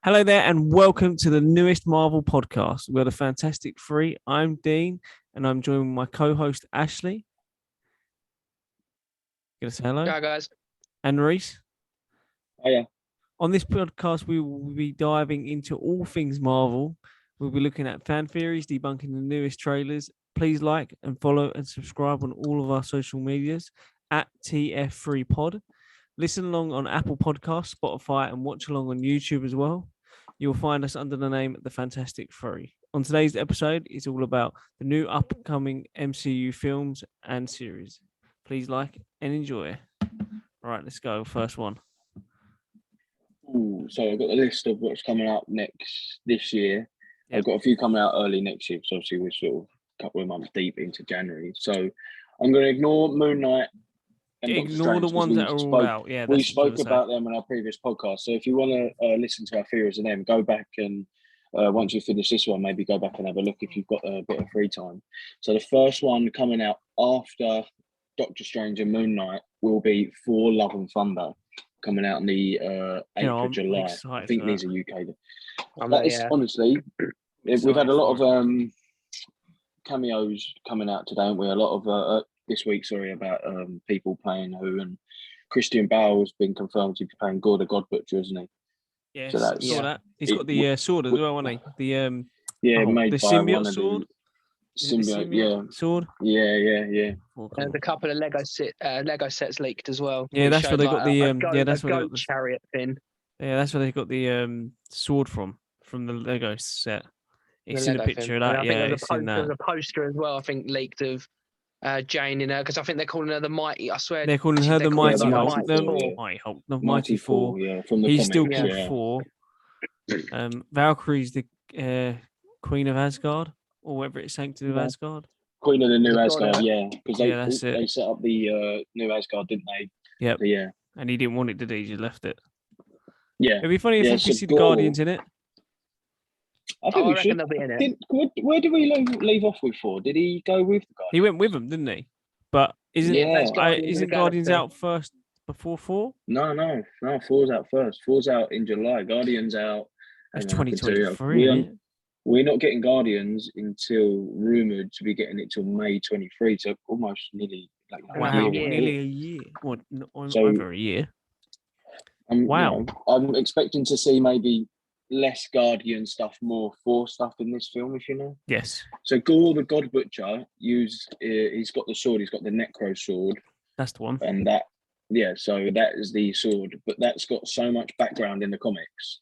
Hello there, and welcome to the newest Marvel podcast. We're the Fantastic Three. I'm Dean, and I'm joined with my co-host Ashley. Gonna say hello. Hi guys. And Reese. Oh yeah. On this podcast, we will be diving into all things Marvel. We'll be looking at fan theories, debunking the newest trailers. Please like and follow and subscribe on all of our social medias at TF3Pod. Listen along on Apple Podcasts, Spotify, and watch along on YouTube as well. You'll find us under the name The Fantastic Three. On today's episode, it's all about the new upcoming MCU films and series. Please like and enjoy. All right, let's go. First one. Ooh, so I've got a list of what's coming out this year. Yep. I've got a few coming out early next year, because obviously we're sort of a couple of months deep into January. So I'm going to ignore Moon Knight. Ignore the ones that are all out. Yeah, we spoke about them in our previous podcast. So if you want to listen to our theories of them, go back and once you finish this one, maybe go back and have a look if you've got a bit of free time. So the first one coming out after Doctor Strange and Moon Knight will be Thor: Love and Thunder, coming out on the 8th of July. I think these are UK. Honestly, we've had a lot of cameos coming out today, haven't we? A lot of this week, about people playing who, and Christian Bale has been confirmed to be playing Gore the God Butcher, isn't he? Yes, so that's, saw that. He's got the sword as well, hasn't he? The made the by symbiote one of sword. Symbiote sword. Yeah. There's a couple of Lego sets leaked as well. Yeah, that's where they got the that's where they got the chariot thing. Yeah, that's where they got the sword from the Lego set. It's in a picture of that. Yeah, it's in that. There's a poster as well, I think, leaked of Jane in her, because I think they're calling her the Mighty. I swear they're calling her the Mighty Hulk. The Mighty Thor. Yeah, from the He's comics, still called Thor. Valkyrie's the Queen of Asgard, or whatever it's saying to do with Asgard. Queen of the New Asgard, because they they set up the New Asgard, didn't they? Yep. Yeah. And he didn't want it, did he? He just left it. Yeah. It'd be funny if we see the Guardians in it. I think we should. Where did we leave off with Thor? Did he go with the Guardians? He went with them, didn't he? But isn't Guardians out first before Thor? No. Thor's out first. Thor's out in July. Guardians out. That's 2023. We're not getting Guardians until rumoured to be getting it till May 23. So almost nearly nearly a year. Well, over a year. Wow. I'm expecting to see maybe less Guardian stuff, more Thor stuff in this film, if you know. Yes. So Gore the God Butcher he's got the sword, he's got the Necro sword. That's the one. And so that is the sword, but that's got so much background in the comics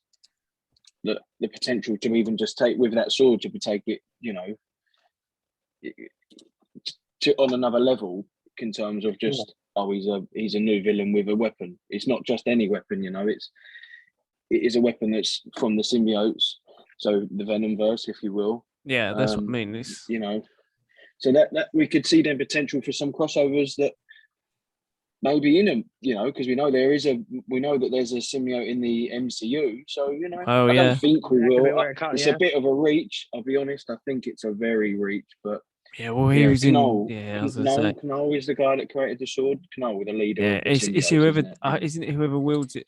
that the potential to even just take with that sword to take it, to on another level in terms of just he's a new villain with a weapon. It's not just any weapon, it is a weapon that's from the symbiotes, so the Venomverse, if you will. Yeah, that's what I mean. It's... so that we could see then potential for some crossovers that maybe in them, because we know that there's a symbiote in the MCU. So I don't think we will. It's a bit of a reach. I'll be honest. I think it's a very reach, but. Yeah, well, he was Knoll. I was going to say. Knoll is the guy that created the sword. Knoll, the leader. Yeah, it's whoever. Isn't it whoever wields it?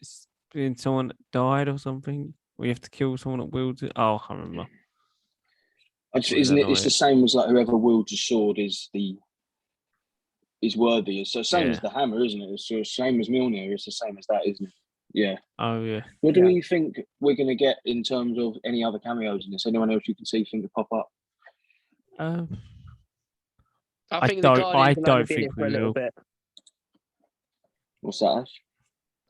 Being someone that died or something? We have to kill someone that wields it. Oh, I can't remember. Isn't it? It's the same as like whoever wields a sword is worthy. So same as the hammer, isn't it? It's the same as Mjolnir. It's the same as that, isn't it? Yeah. Oh yeah. What do we think we're going to get in terms of any other cameos in this? Anyone else you can see think to pop up? I don't think we will. What's that, Ash?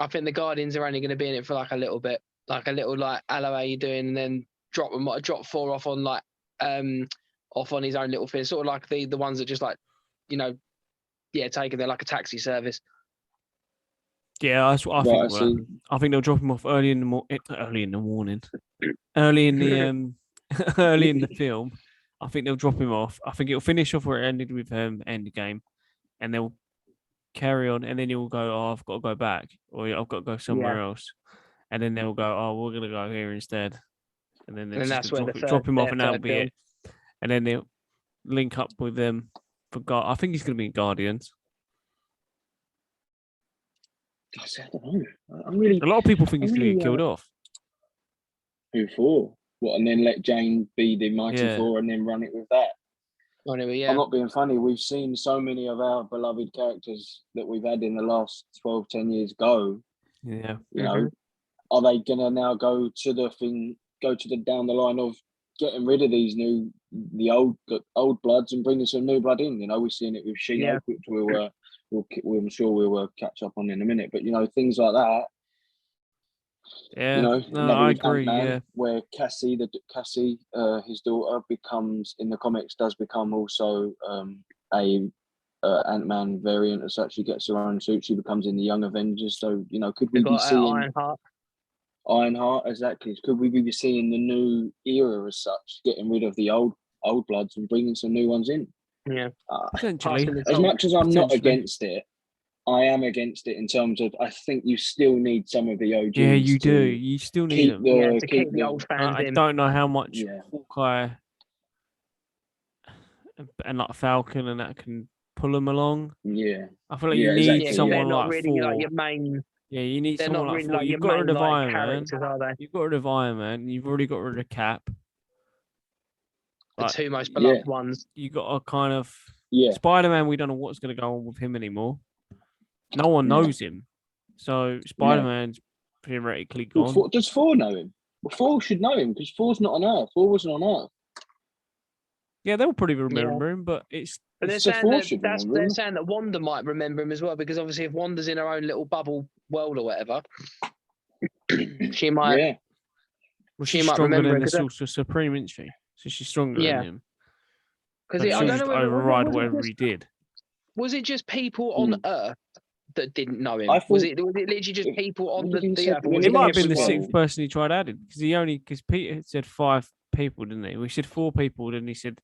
I think the Guardians are only going to be in it for like a little bit, hello, how you doing, and then drop Thor off on off on his own little thing, sort of like the ones that just taking they're like a taxi service. Yeah, that's what I think. I think they'll drop him off early in the morning, early in the film. I think they'll drop him off. I think it'll finish off where it ended with Endgame, and they'll carry on, and then he'll go, oh, I've got to go back, or I've got to go somewhere else, and then they'll go, oh, we're gonna go here instead, and then that's where drop him off, and that'll be it. And then they'll link up with them for I think he's gonna be in Guardians. I don't know. A lot of people think he's gonna get killed off. Who for? What? And then let Jane be the Mighty Yeah. Thor and then run it with that. Anyway, yeah. I'm not being funny. We've seen so many of our beloved characters that we've had in the last 12, 10 years go. Yeah. You know, are they gonna now go to the down the line of getting rid of the old bloods and bringing some new blood in? You know, we've seen it with She-Hulk, which I'm sure we'll catch up on in a minute. But you know, things like that. Yeah. You know, No, I agree. Ant-Man, Yeah. where Cassie, his daughter, becomes in the comics does become also a Ant-Man variant as such. She gets her own suit. She becomes in the Young Avengers. So you know, could we be seeing Ironheart? Exactly. Could we be seeing the new era as such, getting rid of the old bloods and bringing some new ones in? Yeah, Potentially. As much as I'm not against it, I am against it in terms of I think you still need some of the OGs. Yeah, you do. You still need them. To keep the old fans I in. don't know how much Hawkeye and like Falcon and that can pull them along. Yeah, I feel like you need someone not like really Thor. like your main. Yeah, you need They're someone not like really Thor. like You've your got main rid of Iron Man. characters, are they? You've got rid of Iron Man. You've already got rid of Cap. The two most beloved ones. You got a kind of Yeah. Spider-Man. We don't know what's going to go on with him anymore. No one knows him, so Spider-Man's theoretically gone. Well, does Thor know him? Well, Thor should know him because Thor's not on Earth. Thor wasn't on Earth. Yeah, they'll probably remember him, but it's. But they're saying that Wanda might remember him as well, because obviously if Wanda's in her own little bubble world or whatever, she might. Yeah. Well, she's stronger than the Sorcerer Supreme, isn't she? So she's stronger than him. Because I don't know, override whatever he did. Was it just people on Earth that didn't know him? Was it literally just people on the Earth? It might have been the sixth person he tried adding, because Peter said 5 people, didn't he? We said 4 people, then he said,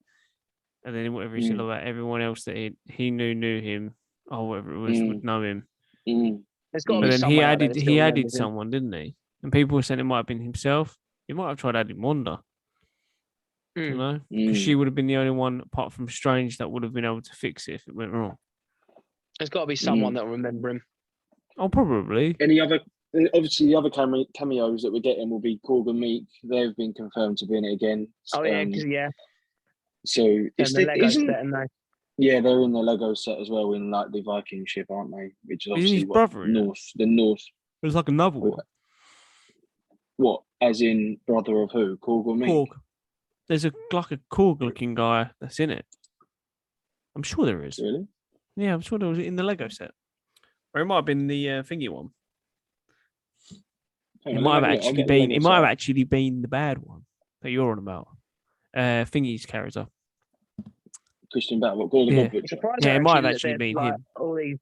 and then whatever he said about everyone else that he knew him, or whatever it was, would know him. But then he added someone, didn't he? And people were saying it might have been himself. He might have tried adding Wanda. You know, because she would have been the only one apart from Strange that would have been able to fix it if it went wrong. There's got to be someone that will remember him. Oh, probably. Obviously, the other cameos that we're getting will be Korg and Meek. They've been confirmed to be in it again. Oh yeah. So it's the Lego set, and they. Yeah, they're in the Lego set as well, in like the Viking ship, aren't they? Which is obviously his brother. The North. There's like another one. What? As in brother of who? Korg or Meek? Korg. There's like a Korg-looking guy that's in it. I'm sure there is. Really? Yeah, I'm sure there was in the Lego set. Or it might have been the thingy one. It might have actually been the bad one that you're on about. Thingy's character. Christian Bale, what Gordon Butcher? Yeah, it might have actually been him. All these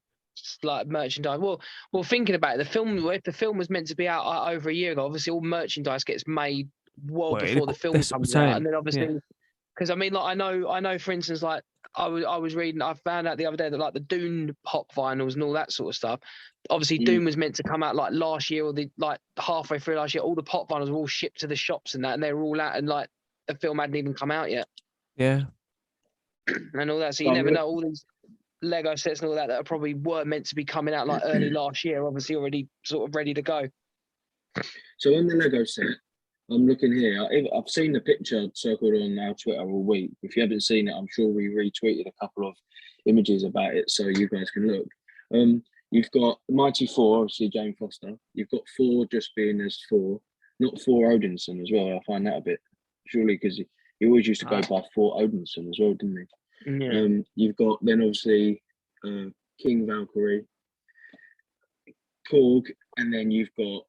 like merchandise. Well, thinking about it, if the film was meant to be out over a year ago, obviously all merchandise gets made before the film comes out, and then obviously, because I mean, like I know, for instance, like I was reading, I found out the other day that like the Dune pop vinyls and all that sort of stuff. Obviously, Dune was meant to come out like last year, or halfway through last year. All the pop vinyls were all shipped to the shops and that, and they were all out, and like the film hadn't even come out yet. Yeah, and all that. So you never know, all these Lego sets and all that probably were meant to be coming out like early last year, obviously already sort of ready to go. So on the Lego set, I'm looking here. I've seen the picture circled on our Twitter all week. If you haven't seen it, I'm sure we retweeted a couple of images about it, so you guys can look. You've got the Mighty Thor, obviously Jane Foster. You've got Thor just being as Thor, not Thor Odinson as well. I find that a bit surely because he always used to go by Thor Odinson as well, didn't he? Yeah. You've got then obviously King Valkyrie, Korg, and then you've got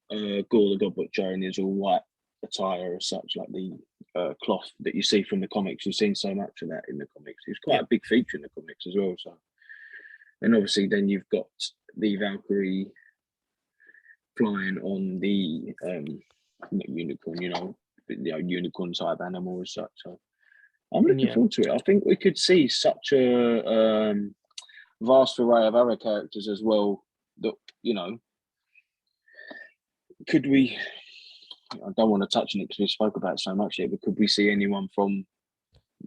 Gore the God Butcher in his all white attire as such, like the cloth that you see from the comics. You've seen so much of that in the comics. It's quite a big feature in the comics as well. So, and obviously then you've got the Valkyrie flying on the unicorn, unicorn type animal as such. So I'm looking forward to it. I think we could see such a vast array of other characters as well. That could we? I don't want to touch on it because we spoke about it so much here, but could we see anyone from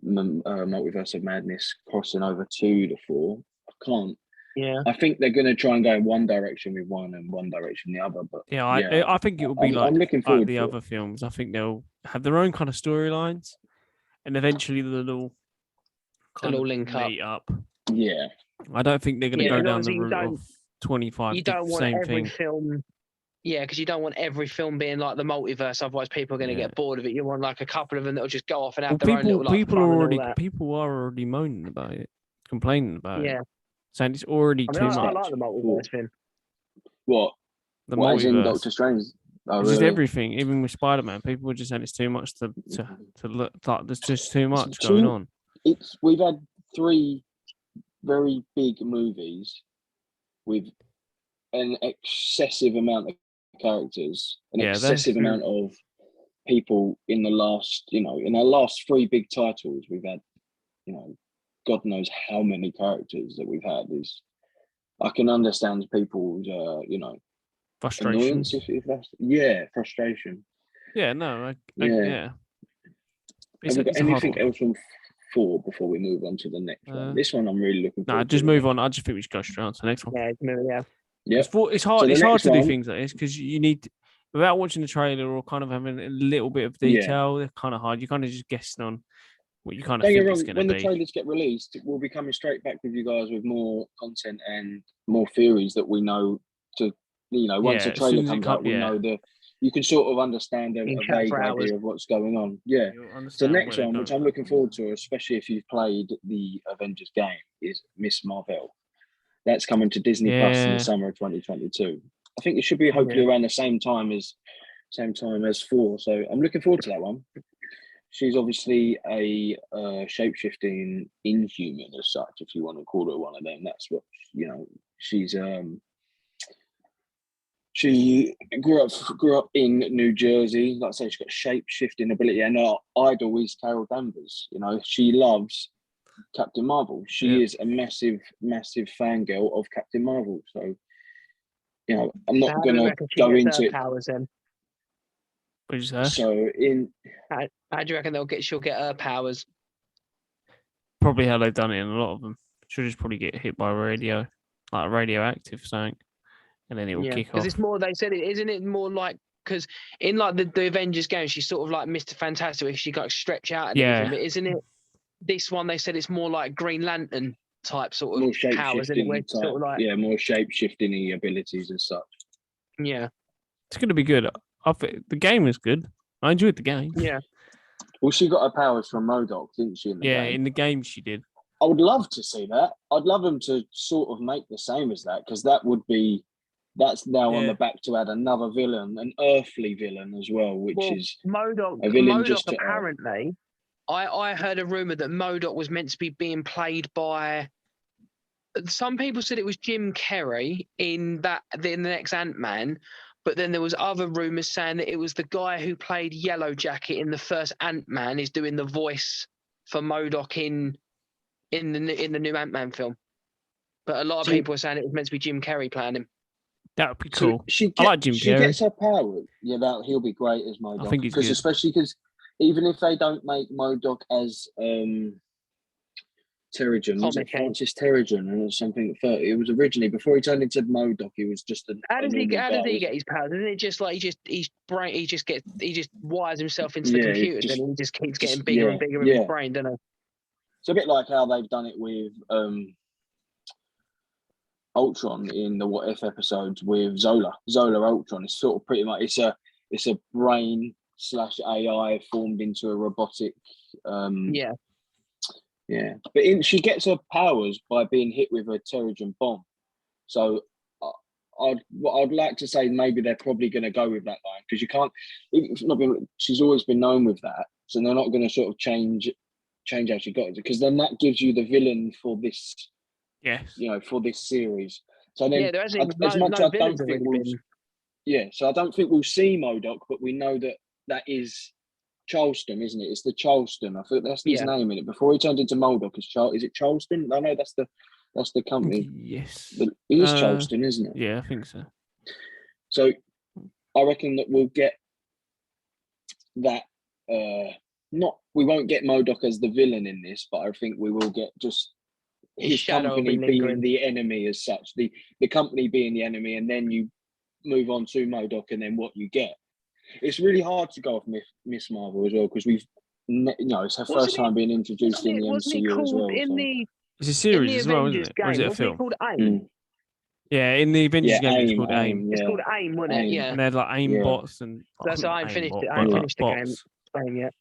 Multiverse of Madness crossing over to the Thor? I can't Yeah. I think they're going to try and go in one direction with one and one direction the other. But I think it will be I'm looking forward like the to other films. I think they'll have their own kind of storylines, and eventually they'll kind of link meet up. Yeah. I don't think they're going to go down the route of 25 You don't want same every thing. film. Yeah, because you don't want every film being like the multiverse. Otherwise, people are going to get bored of it. You want like a couple of them that'll just go off and have their own little like people are fun already moaning about it, complaining about it. Yeah. Saying it's already too much. I like the multiverse thing. What? The what, multiverse. As in Doctor Strange? Oh, it's really? just everything. Even with Spider-Man, people were just saying it's too much to look. Like, there's just too much going on. We've had 3 very big movies with an excessive amount of characters, an excessive amount of people in the last, in our last 3 big titles. We've had, God knows how many characters that we've had. I can understand people's, Frustration. Annoyance, if that's frustration. Yeah, no, yeah. Have we got anything else on Thor before we move on to the next one? This one I'm really looking forward to. Just move on. I just think we should go straight on to the next one. Yeah. It's hard. It's hard to do things like this because you need, without watching the trailer or kind of having a little bit of detail. They're kind of hard. You're kind of just guessing on what you kind of think it's going to be. When the trailers get released, we'll be coming straight back with you guys with more content and more theories that we know to. Once the trailer comes out, we know you can sort of understand a vague idea of what's going on. Yeah. So the next one, which I'm looking forward to, especially if you've played the Avengers game, is Miss Marvel. That's coming to Disney Plus in the summer of 2022. I think it should be hopefully around the same time as Thor. So I'm looking forward to that one. She's obviously a shape-shifting inhuman as such, if you want to call her one of them. That's what she's. She grew up in New Jersey. Like I say, she's got shape-shifting ability, and her idol is Carol Danvers. She loves Captain Marvel. She is a massive, massive fangirl of Captain Marvel. So, I'm not going to go into it. Powers, then? What did you say? So, how do you reckon she'll get her powers? Probably how they've done it in a lot of them. She'll just probably get hit by like radioactive something. And then it will kick off. Because it's more, they said it, isn't it more like, because in like the Avengers game, she's sort of like Mr. Fantastic, she got stretch out and everything. But isn't it, this one, they said it's more like Green Lantern type sort of powers, isn't it? Sort of like, more shape-shifting abilities and such. Yeah. It's going to be good. The game is good. I enjoyed the game. Yeah. Well, she got her powers from MODOK, didn't she? In the game she did. I would love to see that. I'd love them to sort of make the same as that, because that's now on the back to add another villain, an earthly villain as well, which is MODOK. A villain MODOK just apparently, I heard a rumor that MODOK was meant to be being played by. Some people said it was Jim Carrey in the next Ant-Man, but then there was other rumors saying that it was the guy who played Yellow Jacket in the first Ant-Man is doing the voice for MODOK in the new Ant-Man film. But a lot of people are saying it was meant to be Jim Carrey playing him. That would be cool. I like Jim Carrey. She gets her power. Yeah, he'll be great as MODOK. I think he's good. Especially because even if they don't make MODOK as Terrigen, was it Francis Terrigen or something? It was originally, before he turned into MODOK, he was just How does he get his powers? Isn't it just like he just wires himself into the computer, and he just keeps getting bigger and bigger in his brain, doesn't it? It's a bit like how they've done it with Ultron in the What If episodes with Zola Ultron. It's sort of pretty much it's a brain / AI formed into a robotic. But she gets her powers by being hit with a Terrigen bomb. So I'd like to say maybe they're probably going to go with that line, because you can't. It's not been. She's always been known with that, so they're not going to sort of change how she got it, because then that gives you the villain for this. Yes. For this series. So then, there hasn't as much I don't think so I don't think we'll see MODOK, but we know that is Charleston, isn't it? It's the Charleston. I think that's his name in it. Before he turned into MODOK, is it Charleston? I know that's the company. Yes. It is Charleston, isn't it? Yeah, I think so. So I reckon that we'll get that. We won't get MODOK as the villain in this, but I think we will get just his company being the enemy as such, the company being the enemy, and then you move on to MODOK, and then what you get. It's really hard to go off Miss Marvel as well, because it's her first time being introduced in the MCU as well. It's a series as well, isn't it? Or is it a film? It called AIM? Yeah, in the Avengers game, it's called AIM. It's called AIM, wasn't it? Yeah. And they had like AIM bots and. That's how I finished it. I ain't finished the game. AIM yet.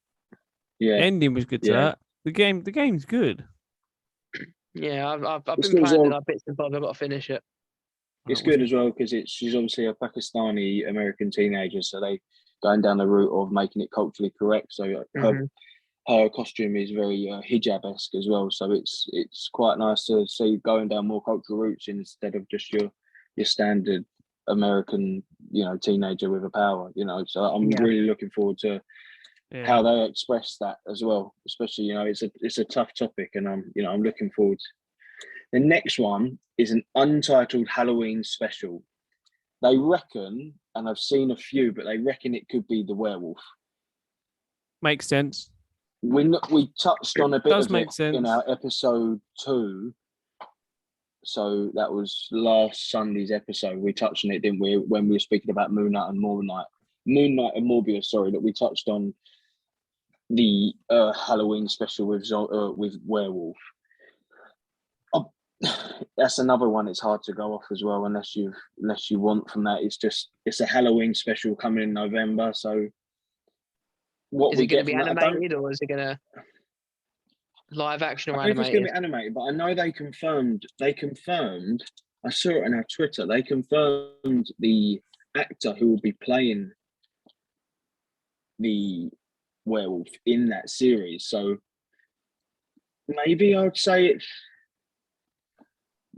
Yeah. Ending was good to that. The game's good. Yeah, I've been playing it bits and bobs. I've got to finish it. It's good as well because she's obviously a Pakistani American teenager, so they going down the route of making it culturally correct. So her costume is very hijab-esque as well. So it's quite nice to see going down more cultural routes instead of just your standard American, teenager with a power. So I'm really looking forward to how they express that as well. Especially, it's a tough topic, and I'm looking forward. The next one is an Untitled Halloween special. They reckon, and I've seen a few, but they reckon it could be the werewolf. Makes sense. We touched on a bit of it sense. in our episode 2. So that was last Sunday's episode. We touched on it, didn't we? When we were speaking about Moon Knight and Morbius. Sorry, that we touched on the Halloween special with werewolf. That's another one. It's hard to go off as well unless you want from that. It's a Halloween special coming in November. So is it going to be animated or is it going to live action or animated? It's going to be animated, but I know they confirmed. I saw it on our Twitter. They confirmed the actor who will be playing the werewolf in that series. So maybe I'd say it's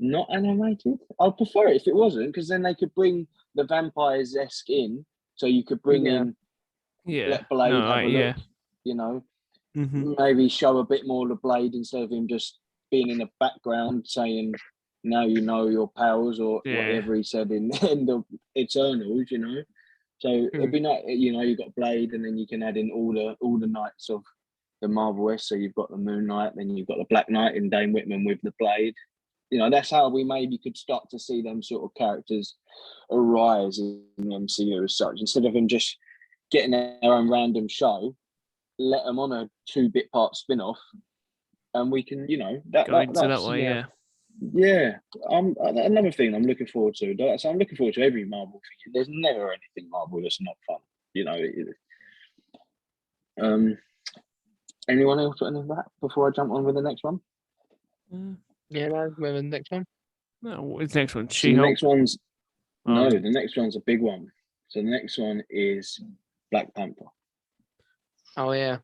not animated. I'd prefer it if it wasn't, because then they could bring the vampires-esque in. So you could bring in let Blade have a look, maybe show a bit more of the Blade instead of him just being in the background saying, now you know your powers, or whatever he said in the Eternals, So it'd be nice, you've got Blade, and then you can add in all the knights of the Marvel West. So you've got the Moon Knight, then you've got the Black Knight in Dane Whitman with the Blade. That's how we maybe could start to see them sort of characters arise in the MCU as such. Instead of them just getting their own random show, let them on a 2-bit part spin-off, and we can, that's that way, Yeah, another thing I'm looking forward to. So I'm looking forward to every Marvel thing. There's never anything Marvel that's not fun, Anyone else got any of that before I jump on with the next one? Yeah, no, we're the next one. No, what's the next one? The next one's the next one's a big one. So the next one is Black Panther. Oh yeah.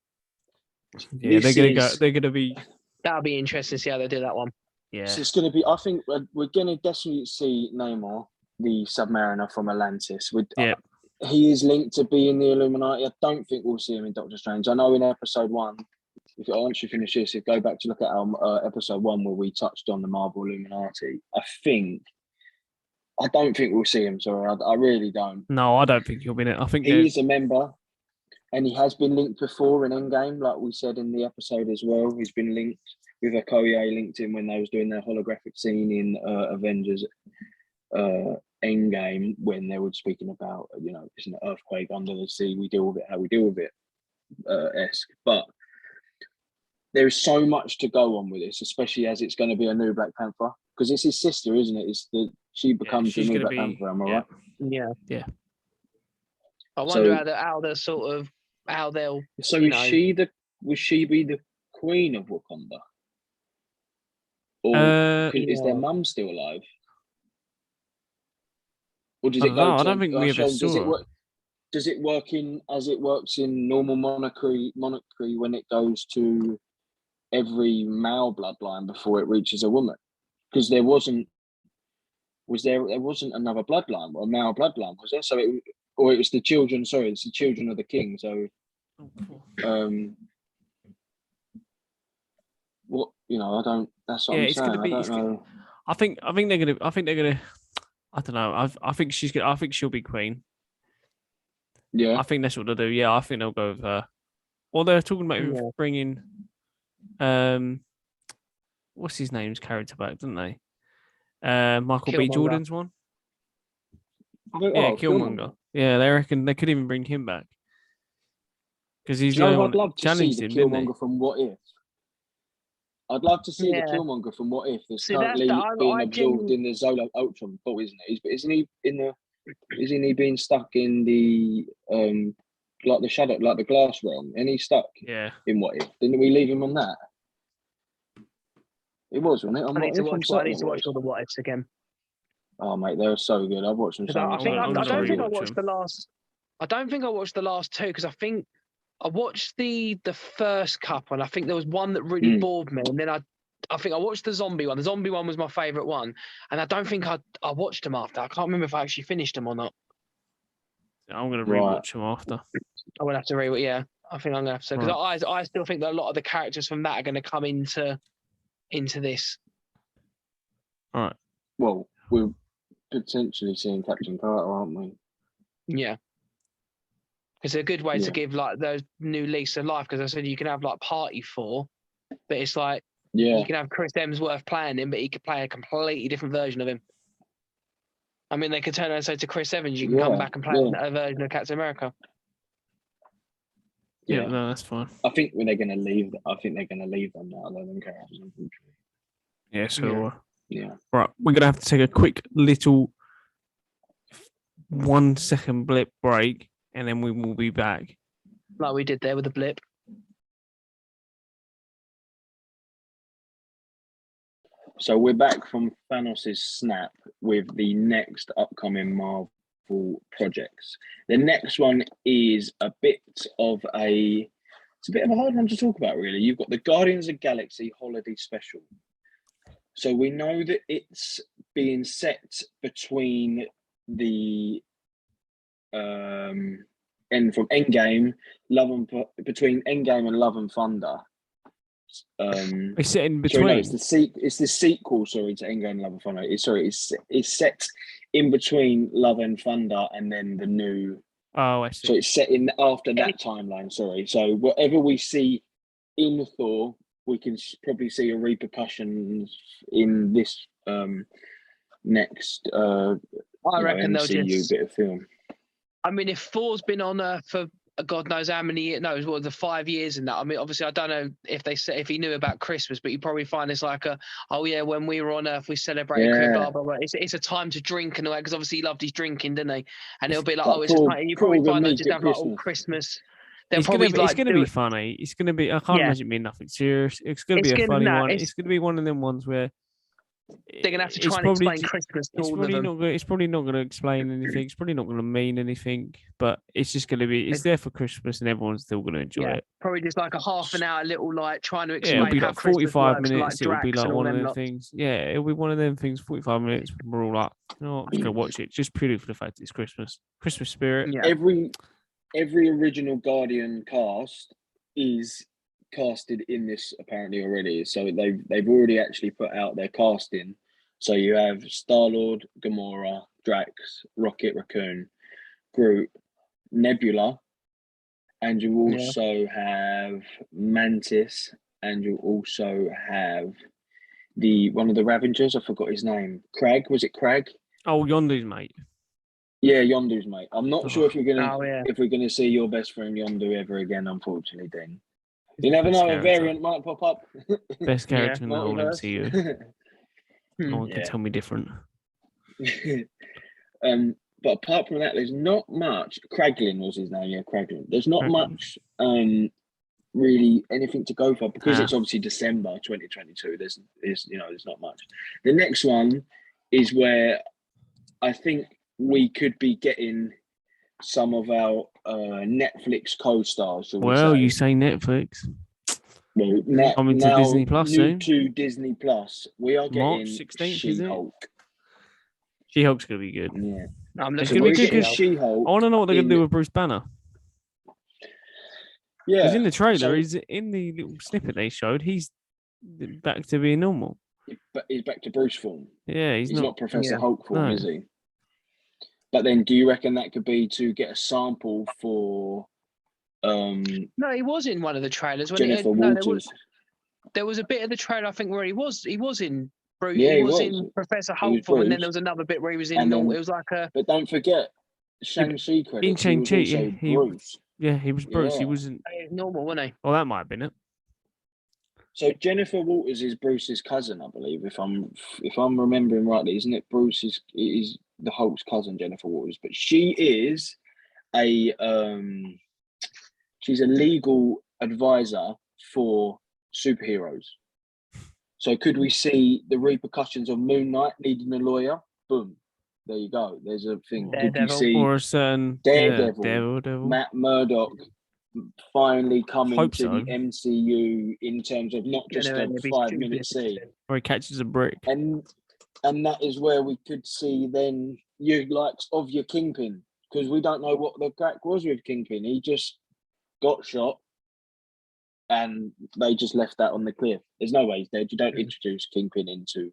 Yeah, they're gonna be. That'll be interesting to see how they do that one. Yeah. So it's gonna be. I think we're gonna definitely see Namor, the Submariner from Atlantis. He is linked to being the Illuminati. I don't think we'll see him in Doctor Strange. I know in episode 1. Once you finish this, go back to look at our episode 1 where we touched on the Marvel Illuminati. I don't think we'll see him. Sorry, I really don't. No, I don't think he'll be in it. I think he's a member, and he has been linked before in Endgame, like we said in the episode as well. He's been linked with Okoye, linked in when they was doing their holographic scene in Avengers Endgame, when they were speaking about it's an earthquake under the sea. We deal with it how we deal with it, esque, but. There is so much to go on with this, especially as it's going to be a new Black Panther, because it's his sister, isn't it? She becomes the new Black Panther. Am I right? Yeah. I wonder how they'll. So will she be the Queen of Wakanda, or is their mum still alive, or does it go? I don't think we ever saw. Does it work as it works in normal monarchy when it goes to every male bloodline before it reaches a woman? Because there wasn't another bloodline, a male bloodline, was there? So it was the children. Sorry, it's the children of the king. So, what I don't. That's what I'm saying. I don't know. I think they're gonna. I don't know. I think she'll be queen. Yeah, I think that's what they'll do. Yeah, I think they'll go with her. Or they're talking about bringing what's his name's character back, didn't they? Michael B. Killmonger. Jordan's one. Yeah, Killmonger. Yeah, they reckon they could even bring him back because he's the only one I'd love to see the Killmonger from What If. I'd love to see the Killmonger from What If that's currently being absorbed in the Zolo Ultron ball, isn't it? But isn't he in the? Isn't he being stuck in the like the shadow, like the glass realm? And he's stuck. Yeah. In What If? Didn't we leave him on that? It was, wasn't it? I need to watch all the What Ifs again. Oh mate, they're so good. I've watched them so much. I don't think I watched the last. I don't think I watched the last two because I think I watched the first couple, and I think there was one that really bored me, and then I think I watched the zombie one. The zombie one was my favourite one, and I don't think I watched them after. I can't remember if I actually finished them or not. I'm gonna rewatch them after. I will have to rewatch. Yeah, I think I'm gonna have to because I still think that a lot of the characters from that are going to come into this. All right. Well, we're potentially seeing Captain Carter, aren't we? Yeah. It's a good way to give like those new lease of life because I said you can have like Party 4, but it's like you can have Chris Hemsworth playing him, but he could play a completely different version of him. I mean, they could turn around and say to Chris Evans, you can come back and play a version of Captain America. Yeah, no, that's fine. I think they're going to leave them now, let them characters, unfortunately. Yeah, so yeah. Right, we're gonna have to take a quick little 1 second blip break, and then we will be back. Like we did there with the blip. So we're back from Thanos' snap with the next upcoming Marvel projects. The next one is a bit of a hard one to talk about, really. You've got the Guardians of the Galaxy holiday special. So we know that it's being set between the end from Endgame, between Endgame and Love and Thunder. It's set in between. Sorry, no, it's the sequel. Sorry, to Endgame and Love and Thunder. It's set in between Love and Thunder and then the new. Oh, I see. So it's set in after that timeline. Sorry. So whatever we see in Thor, we can probably see a repercussions in this next I reckon MCU they'll just bit of film. I mean, if Thor's been on Earth for God knows how many years, the 5 years and that. I mean, obviously, I don't know if he knew about Christmas, but you probably find it's like when we were on Earth, we celebrated blah blah blah. It's a time to drink and all that because obviously he loved his drinking, didn't he? And it'll be like, it's a time. You probably find they'll just have like all Christmas. It's going to be funny. It's going to be. I can't imagine it being nothing serious. It's going to be a funny one. It's going to be one of them ones where they're going to have to try and explain Christmas to all of them. It's probably not going to explain anything. It's probably not going to mean anything. But it's just going to be. It's there for Christmas, and everyone's still going to enjoy it. Probably just like a half an hour little like trying to explain. It'll be like 45 minutes. Like it'll be like one of them things. Yeah, it'll be one of them things. 45 minutes. We're all like, I'm just going to watch it just purely for the fact it's Christmas. Christmas spirit. Yeah. Every original Guardian cast is casted in this apparently already. So they've already actually put out their casting. So you have Star-Lord, Gamora, Drax, Rocket Raccoon, Groot, Nebula, and you also have Mantis, and you also have one of the Ravengers. I forgot his name. Crag, was it Crag? Oh, Yondu's mate. Yeah, Yondu's mate. I'm not sure if we're gonna see your best friend Yondu ever again. Unfortunately, Dean. You never know, a variant might pop up. Best character in the whole MCU. No one can tell me different. But apart from that, there's not much. Kraglin was his name. Yeah, Kraglin. There's not much. Really anything to go for because it's obviously December 2022. There's not much. The next one is where I think we could be getting some of our Netflix co-stars. Well, you say Netflix. Well, coming to Disney Plus soon. To Disney Plus, we are getting March 16th. She-Hulk. She-Hulk's gonna be good. Yeah, it's gonna be good. She-Hulk. I want to know what they're gonna do with Bruce Banner. Yeah, because in the trailer, he's in the little snippet they showed. He's back to being normal. But he's back to Bruce form. Yeah, he's not Professor Hulk form, is he? But then, do you reckon that could be to get a sample for? No, he was in one of the trailers. Jennifer Walters. there was a bit of the trailer I think where he was in Bruce. Yeah, he was in Professor Hulk form, and then there was another bit where he was in normal. It was like a. But don't forget, Shang-Chi credits. In Shang-Chi, he was also Bruce. Yeah, he was Bruce. He wasn't normal, wasn't he? Well, that might have been it. So Jennifer Walters is Bruce's cousin, I believe, if I'm remembering rightly, isn't it? Bruce is the Hulk's cousin, Jennifer Walters, but she is she's a legal advisor for superheroes. So could we see the repercussions of Moon Knight needing a lawyer? Boom. There you go. There's a thing. Could you see or a certain Daredevil, Matt Murdock finally coming to the MCU in terms of not just a 5-minute scene. Or he catches a brick. And that is where we could see then you likes of your Kingpin, because we don't know what the crack was with Kingpin. He just got shot and they just left that on the cliff. There's no way he's dead. You don't introduce Kingpin into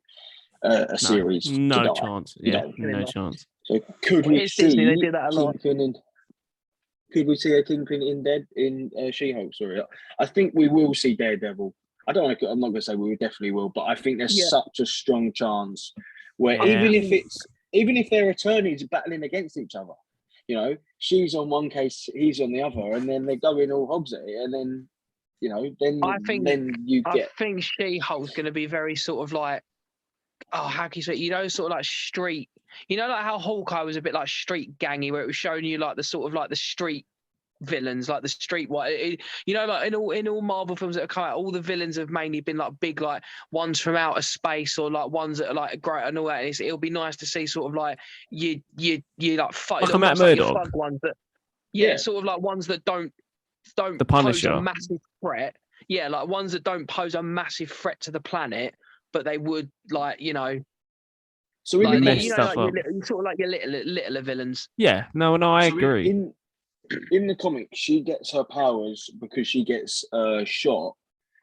a series. No chance. Yeah, no chance. So could we see Kingpin could we see a Kingpin in She-Hulk? Sorry, I think we will see Daredevil. I'm not going to say we definitely will, but I think there's such a strong chance where even if their attorneys are battling against each other, you know, she's on one case, he's on the other, and then they're going all hogs at it, and then, you know, I think She-Hulk's going to be very sort of like, how can you say, you know, sort of like street. You know, like how Hawkeye was a bit like street gangy, where it was showing you like the sort of like the street villains, like the street you know, like in all Marvel films that have come out, all the villains have mainly been like big, like ones from outer space or like ones that are like great and all that. And it'll be nice to see sort of like you like fight like a Matt Murdock ones that sort of like ones that don't the Punisher. Pose a massive threat. Yeah, like ones that don't pose a massive threat to the planet, but they would like, you know. So we like, mess stuff like up. Sort of like your littler villains. Yeah, no, I agree. In the comics, she gets her powers because she gets shot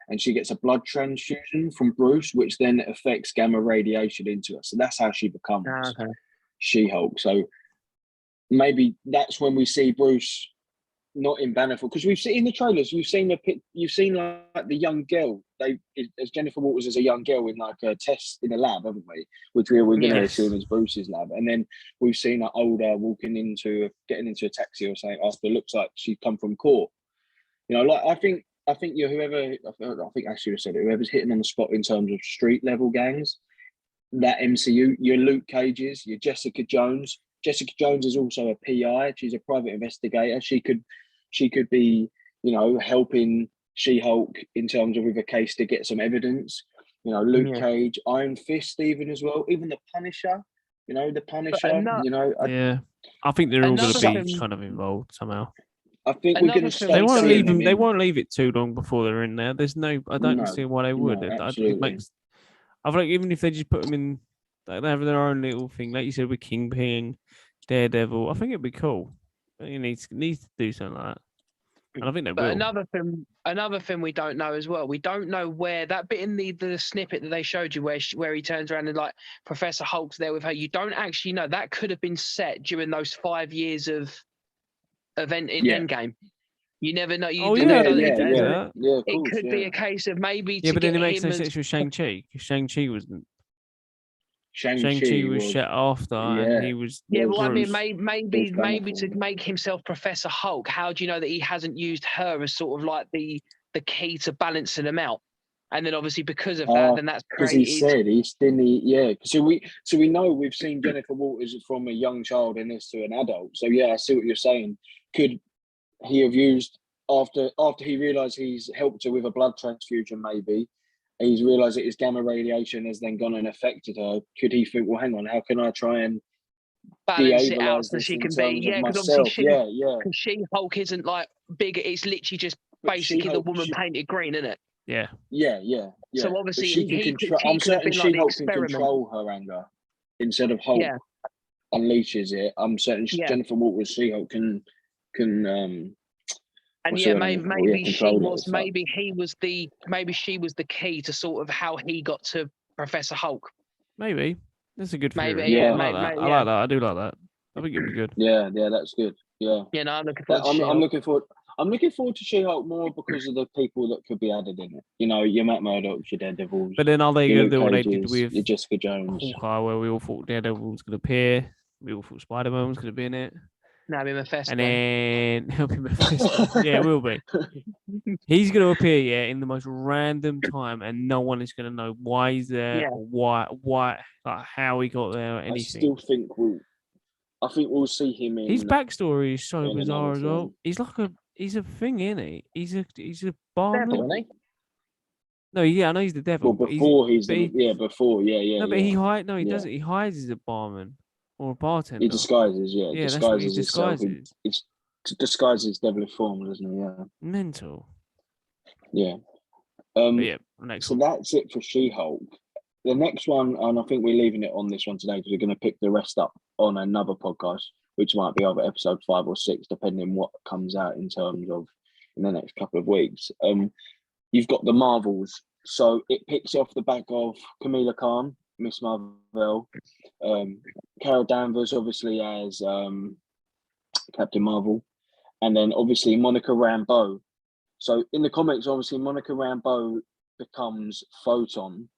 and she gets a blood transfusion from Bruce, which then affects gamma radiation into her. So that's how she becomes She-Hulk. So maybe that's when we see Bruce not in Banner, because we've seen in the trailers, you've seen like the young girl. As Jennifer Walters as a young girl in like a test in a lab, haven't we? Which we're going to assume is Bruce's lab, and then we've seen her older getting into a taxi or something after it looks like she's come from court. You know, like I think I think Ashley said it. Whoever's hitting on the spot in terms of street level gangs, that MCU, your Luke Cages, your Jessica Jones. Jessica Jones is also a PI. She's a private investigator. She could be, you know, helping She-Hulk in terms of with a case to get some evidence. You know, Luke Cage, Iron Fist, even as well. Even the Punisher. You know, the Punisher. I think they're all going to be kind of involved somehow. I think we're going to. They won't leave them. They won't leave it too long before they're in there. There's no. I don't see why they would. I feel like even if they just put them in, they have their own little thing, like you said with Kingpin, Daredevil. I think it'd be cool. He needs to do something like that. And I think they will. Another thing we don't know as well. We don't know where that bit in the snippet that they showed you, where he turns around and like Professor Hulk's there with her. You don't actually know that could have been set during those 5 years of event in Endgame. You never know. It could be a case of maybe. Yeah, but then it makes no sense with Shang-Chi, because Shang-Chi wasn't. Shang-Chi was shot after, and he was. Yeah, well, I mean, maybe to make himself Professor Hulk. How do you know that he hasn't used her as sort of like the key to balancing them out? And then obviously because of that, then that's because he said he's thinly. Yeah, so we know we've seen Jennifer Walters from a young child in this to an adult. So yeah, I see what you're saying. Could he have used after he realised he's helped her with a blood transfusion, maybe? He's realised that his gamma radiation has then gone and affected her. Could he think, well, hang on, how can I try and balance it out so she can be? Yeah, because obviously She-Hulk isn't like big. It's literally just basically the woman painted green, isn't it? Yeah. So obviously I'm certain She-Hulk can control her anger instead of Hulk unleashes it. I'm certain Jennifer Walters She-Hulk can. And maybe she was the key to sort of how he got to Professor Hulk. Maybe that's a good theory. I like that. I do like that. I think it'd be good. Yeah, that's good. Yeah. Yeah, no, I'm looking forward. I'm looking forward. I'm looking forward to She-Hulk more because of the people that could be added in it. You know, your Matt Murdock, your Daredevils. But then are they going to do what they did with your Jessica Jones, Hawkeye, where we all thought Daredevil was going to appear, we all thought Spider-Man was going to be in it. Now be Mephisto. And then he'll be Mephisto. Yeah, it will be. He's going to appear, in the most random time, and no one is going to know why he's there or why, like how he got there or anything. I still think we'll see him in. His backstory is so bizarre as well. He's a thing, isn't he? He's a barman. Devil, isn't he? No, I know he's the devil. Well, before before. No, but he hides. No, he yeah. doesn't. He hides as a barman or a bartender. He disguises, that's what he disguises. It's disguises devilish form, doesn't he? Yeah. Mental. Yeah. Next one. That's it for She-Hulk. The next one, and I think we're leaving it on this one today because we're going to pick the rest up on another podcast, which might be either episode 5 or 6, depending on what comes out in terms of in the next couple of weeks. You've got the Marvels, so it picks off the back of Kamala Khan, Miss Marvel, Carol Danvers, obviously as Captain Marvel, and then obviously Monica Rambeau. So in the comics, obviously Monica Rambeau becomes Photon.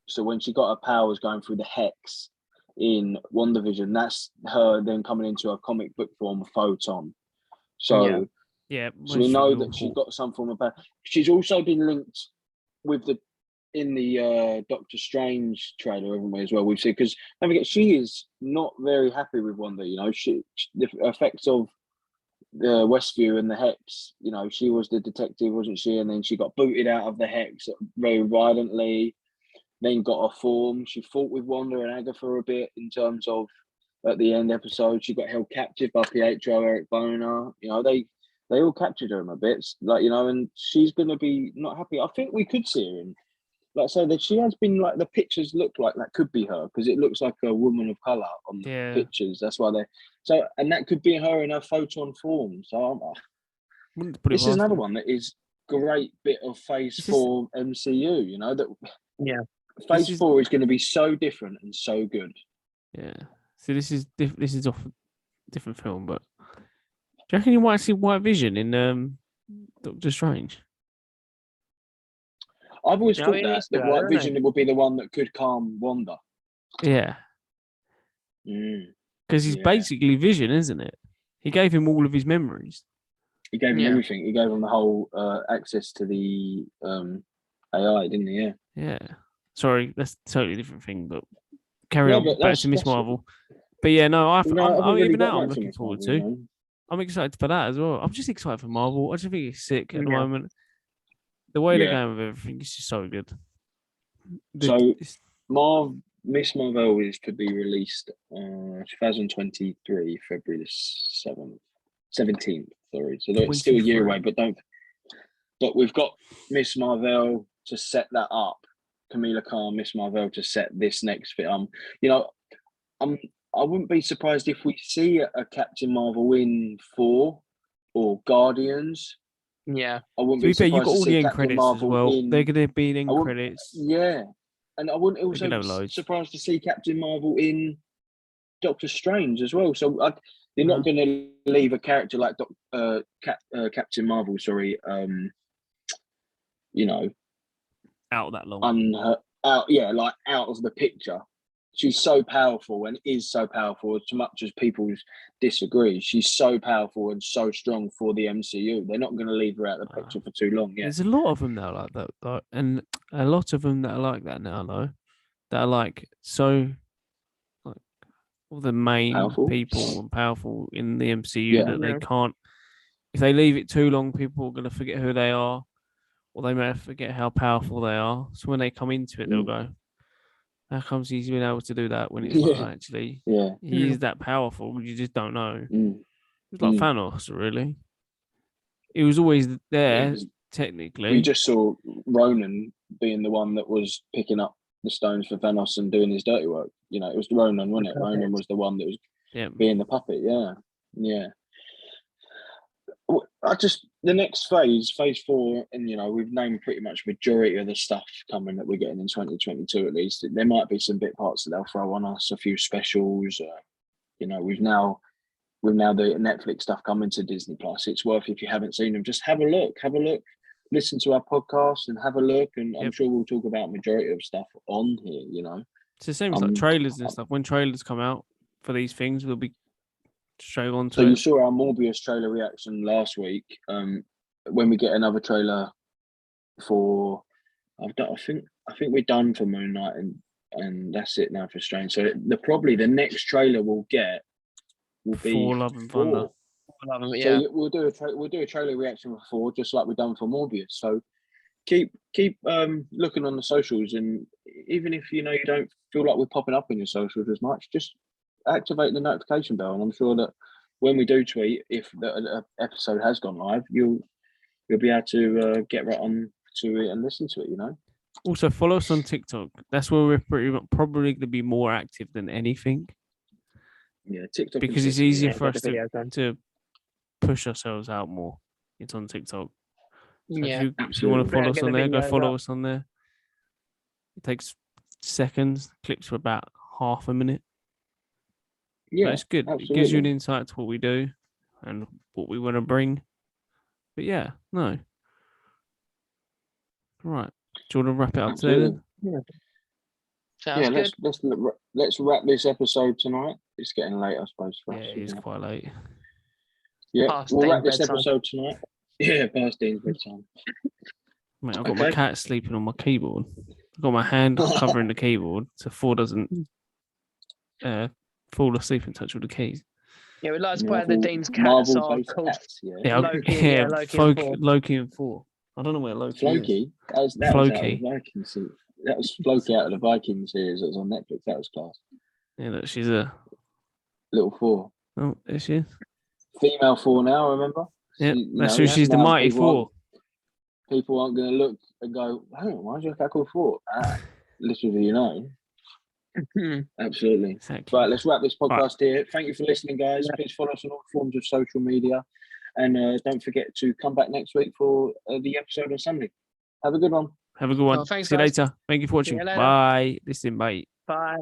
So when she got her powers going through the hex in WandaVision, that's her then coming into a comic book form of Photon. So so we know that she got some form of power. She's also been linked with in the Doctor Strange trailer, haven't we, as well? We've seen, because don't forget, she is not very happy with Wanda. You know, the effects of the Westview and the Hex. You know, she was the detective, wasn't she? And then she got booted out of the Hex very violently. Then got her form. She fought with Wanda and Agatha a bit in terms of at the end episode. She got held captive by Pietro, Eric Boner. You know, they all captured her in a bit, like, you know, and she's going to be not happy. I think we could see her in, like, so that she has been, like, the pictures look like that could be her because it looks like a woman of color on the pictures. That's why and that could be her in her Photon form. So this is another one that is great bit of Phase 4 MCU. You know that. Yeah. Phase 4 is going to be so different and so good. Yeah. So this is off a different film, but do you reckon you might see White Vision in Doctor Strange? I've always thought that White Vision would be the one that could calm Wanda. Yeah. Because he's basically Vision, isn't it? He gave him all of his memories. He gave him everything. He gave him the whole access to the AI, didn't he? Yeah. Yeah. Sorry, that's a totally different thing, but carry on. Back to Miss Marvel. But yeah, no, I'm looking forward to. You know? I'm excited for that as well. I'm just excited for Marvel. I just think it's sick at the moment. The way they're going with everything is just so good. Miss Marvel is to be released 2023, February the 17th. Sorry, so it's still a year away. But we've got Miss Marvel to set that up. Kamala Khan, Miss Marvel to set this next film. You know, I wouldn't be surprised if we see a Captain Marvel in Thor or Guardians. Yeah, I wouldn't be surprised. You've got all the end credits Marvel as well. They're going to be in end credits. Yeah, and I wouldn't also surprised to see Captain Marvel in Doctor Strange as well. So they're not going to leave a character like Captain Marvel. Sorry, you know, out that long. Out of the picture. She's so powerful and is so powerful, as much as people disagree. She's so powerful and so strong for the MCU. They're not going to leave her out of the picture for too long. Yeah, there's a lot of them that are like that, though, and a lot of them that are like that now, though. That are like all the main people and powerful in the MCU that they can't. If they leave it too long, people are going to forget who they are, or they may forget how powerful they are. So when they come into it, they'll go, how comes he's been able to do that when it's not actually? Yeah, he is that powerful. You just don't know. It's like Thanos, really. He was always there, technically. We just saw Ronan being the one that was picking up the stones for Thanos and doing his dirty work. You know, it was Ronan, wasn't it? Ronan was the one that was being the puppet. Yeah. The next phase 4, and you know, we've named pretty much majority of the stuff coming that we're getting in 2022 at least. There might be some bit parts that they'll throw on us, a few specials. You know, we've now with now the Netflix stuff coming to Disney Plus, it's worth, if you haven't seen them, just have a look, listen to our podcast and have a look. And I'm sure we'll talk about majority of stuff on here, you know. It's the same as like trailers and stuff. When trailers come out for these things, we'll be straight on to So you saw our Morbius trailer reaction last week. When we get another trailer for, I think we're done for Moon Knight, and that's it now for Strange. So probably the next trailer we'll get will be Thor: Love and Thunder. Yeah. So we'll do a trailer reaction for Thor, just like we've done for Morbius. So keep looking on the socials, and even if you don't feel like we're popping up in your socials as much, just activate the notification bell, and I'm sure that when we do tweet, if the episode has gone live, you'll be able to get right on to it and listen to it. Also, follow us on TikTok. That's where we're probably going to be more active than anything. Yeah, TikTok, because it's easier for us to push ourselves out more. It's on TikTok. So if you want to follow us on there, go follow us on there. It takes seconds. Clips for about half a minute. Yeah, but it's good. Absolutely. It gives you an insight to what we do and what we want to bring. But yeah, no. Right. Do you want to wrap it up today then? Yeah. Sounds good. Let's wrap this episode tonight. It's getting late, I suppose. For us, it is quite late. Yeah, we'll wrap this episode tonight. Yeah, past Dean's bedtime. Mate, I've got my cat sleeping on my keyboard. I've got my hand covering the keyboard so Thor doesn't fall asleep and touch all the keys. Yeah, we'd like to point out that Dean's cats are called Loki and Thor. I don't know where Loki Floki. is. Floki. That was Floki out of the Vikings series that was on Netflix. That was class. Yeah, look, she's a little Thor. Oh, there she is. Female Thor now, remember? Yeah, that's who she's the mighty Thor. People aren't going to look and go, "Oh, why is your cat called Thor?" Literally, Absolutely. Exactly. Right, let's wrap this podcast here. Thank you for listening, guys. Please follow us on all forms of social media. And don't forget to come back next week for the episode on Sunday. Have a good one. Have a good one. Thanks, See you later. Thank you for watching. Bye. Listen, bye. Bye.